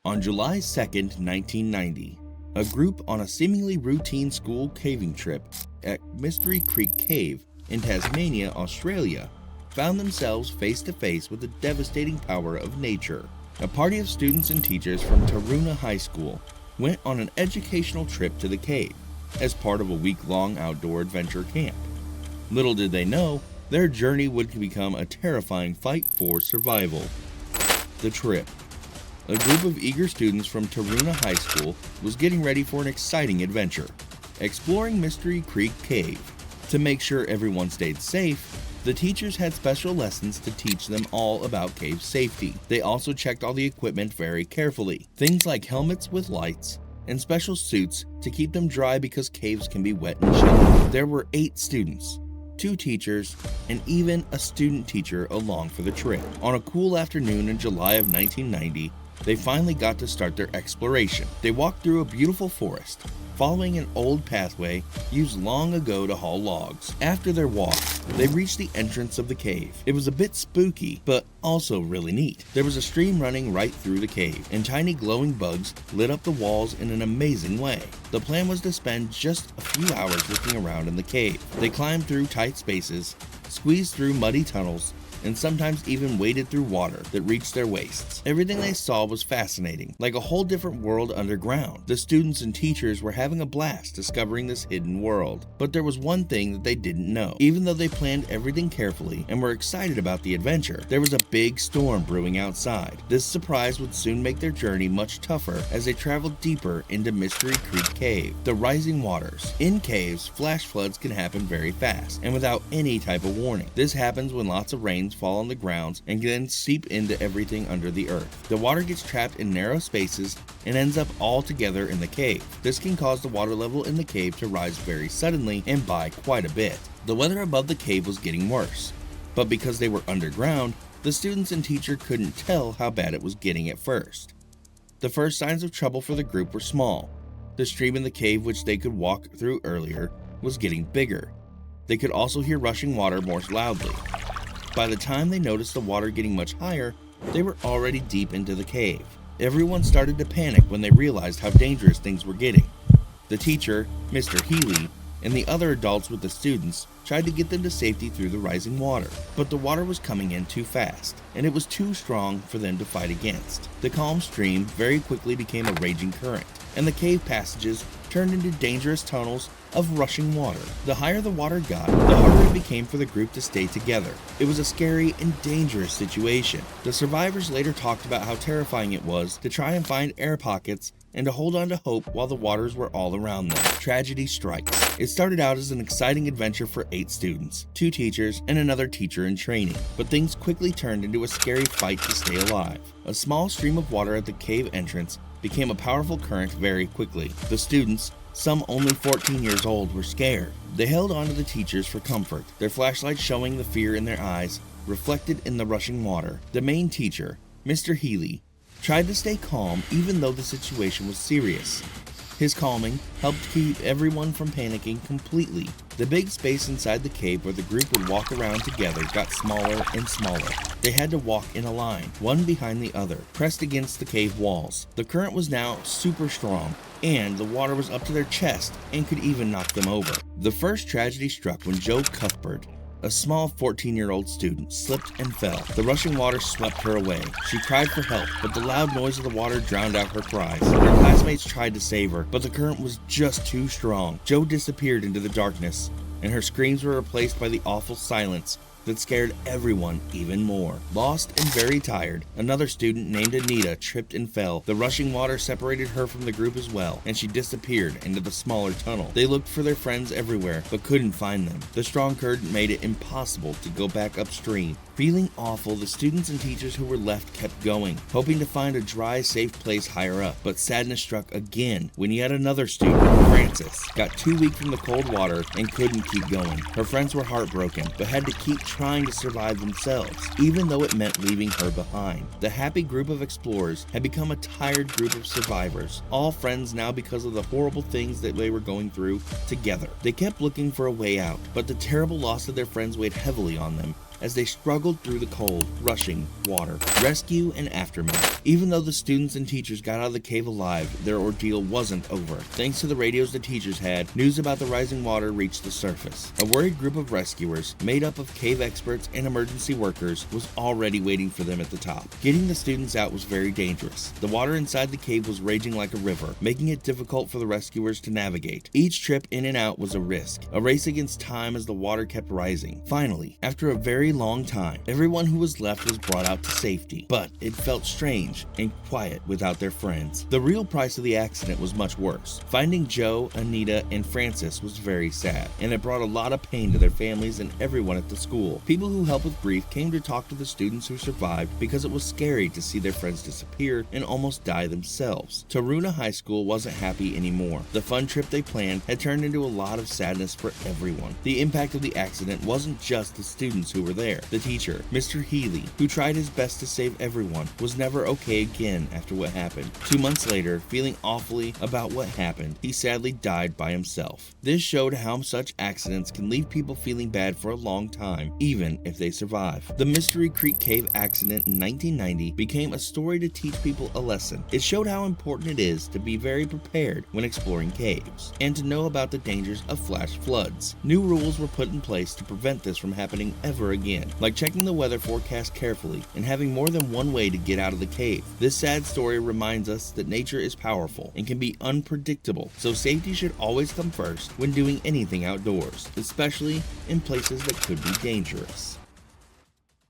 On July 2nd, 1990, a group on a seemingly routine school caving trip at Mystery Creek Cave in Tasmania, Australia, found themselves face to face with the devastating power of nature. A party of students and teachers from Taroona High School went on an educational trip to the cave as part of a week-long outdoor adventure camp. Little did they know, their journey would become a terrifying fight for survival. The trip. A group of eager students from Taroona High School was getting ready for an exciting adventure, exploring Mystery Creek Cave. To make sure everyone stayed safe, the teachers had special lessons to teach them all about cave safety. They also checked all the equipment very carefully, things like helmets with lights and special suits to keep them dry because caves can be wet and chilly. There were 8 students, 2 teachers, and even a student teacher along for the trip. On a cool afternoon in July of 1990, they finally got to start their exploration. They walked through a beautiful forest, following an old pathway used long ago to haul logs. After their walk, they reached the entrance of the cave. It was a bit spooky, but also really neat. There was a stream running right through the cave, and tiny glowing bugs lit up the walls in an amazing way. The plan was to spend just a few hours looking around in the cave. They climbed through tight spaces, squeezed through muddy tunnels, and sometimes even waded through water that reached their waists. Everything they saw was fascinating, like a whole different world underground. The students and teachers were having a blast discovering this hidden world. But there was one thing that they didn't know. Even though they planned everything carefully and were excited about the adventure, there was a big storm brewing outside. This surprise would soon make their journey much tougher as they traveled deeper into Mystery Creek Cave. The rising waters. In caves, flash floods can happen very fast and without any type of warning. This happens when lots of rain fall on the grounds and then seep into everything under the earth. The water gets trapped in narrow spaces and ends up all together in the cave. This can cause the water level in the cave to rise very suddenly and by quite a bit. The weather above the cave was getting worse, but because they were underground, the students and teacher couldn't tell how bad it was getting at first. The first signs of trouble for the group were small. The stream in the cave, which they could walk through earlier, was getting bigger. They could also hear rushing water more loudly. By the time they noticed the water getting much higher, they were already deep into the cave. Everyone started to panic when they realized how dangerous things were getting. The teacher, Mr. Healy, and the other adults with the students tried to get them to safety through the rising water, but the water was coming in too fast, and it was too strong for them to fight against. The calm stream very quickly became a raging current, and the cave passages turned into dangerous tunnels of rushing water. The higher the water got, the harder it became for the group to stay together. It was a scary and dangerous situation. The survivors later talked about how terrifying it was to try and find air pockets and to hold on to hope while the waters were all around them. Tragedy strikes. It started out as an exciting adventure for 8 students, 2 teachers, and another teacher in training, but things quickly turned into a scary fight to stay alive. A small stream of water at the cave entrance became a powerful current very quickly. The students, some only 14 years old, were scared. They held on to the teachers for comfort, their flashlights showing the fear in their eyes, reflected in the rushing water. The main teacher, Mr. Healy, tried to stay calm even though the situation was serious. His calming helped keep everyone from panicking completely. The big space inside the cave where the group would walk around together got smaller and smaller. They had to walk in a line, one behind the other, pressed against the cave walls. The current was now super strong, and the water was up to their chest and could even knock them over. The first tragedy struck when 𝗔𝗕𝗢𝗨𝗧, a small 14-year-old student, slipped and fell. The rushing water swept her away. She cried for help, but the loud noise of the water drowned out her cries. Her classmates tried to save her, but the current was just too strong. 𝗔 disappeared into the darkness, and her screams were replaced by the awful silence that scared everyone even more. Lost and very tired, another student named Anita tripped and fell. The rushing water separated her from the group as well, and she disappeared into the smaller tunnel. They looked for their friends everywhere, but couldn't find them. The strong current made it impossible to go back upstream. Feeling awful, the students and teachers who were left kept going, hoping to find a dry, safe place higher up. But sadness struck again when yet another student, Frances, got too weak from the cold water and couldn't keep going. Her friends were heartbroken, but had to keep trying to survive themselves, even though it meant leaving her behind. The happy group of explorers had become a tired group of survivors, all friends now because of the horrible things that they were going through together. They kept looking for a way out, but the terrible loss of their friends weighed heavily on them, as they struggled through the cold, rushing water. Rescue and aftermath. Even though the students and teachers got out of the cave alive, their ordeal wasn't over. Thanks to the radios the teachers had, news about the rising water reached the surface. A worried group of rescuers, made up of cave experts and emergency workers, was already waiting for them at the top. Getting the students out was very dangerous. The water inside the cave was raging like a river, making it difficult for the rescuers to navigate. Each trip in and out was a risk, a race against time as the water kept rising. Finally, after a very long time, everyone who was left was brought out to safety, but it felt strange and quiet without their friends. The real price of the accident was much worse. Finding Joe, Anita, and Francis was very sad, and it brought a lot of pain to their families and everyone at the school. People who help with grief came to talk to the students who survived because it was scary to see their friends disappear and almost die themselves. Taroona High School wasn't happy anymore. The fun trip they planned had turned into a lot of sadness for everyone. The impact of the accident wasn't just the students who were there. The teacher, Mr. Healy, who tried his best to save everyone, was never okay again after what happened. 2 months later, feeling awfully about what happened, he sadly died by himself. This showed how such accidents can leave people feeling bad for a long time, even if they survive. The Mystery Creek Cave accident in 1990 became a story to teach people a lesson. It showed how important it is to be very prepared when exploring caves, and to know about the dangers of flash floods. New rules were put in place to prevent this from happening ever again, like checking the weather forecast carefully and having more than one way to get out of the cave. This sad story reminds us that nature is powerful and can be unpredictable, so safety should always come first when doing anything outdoors, especially in places that could be dangerous.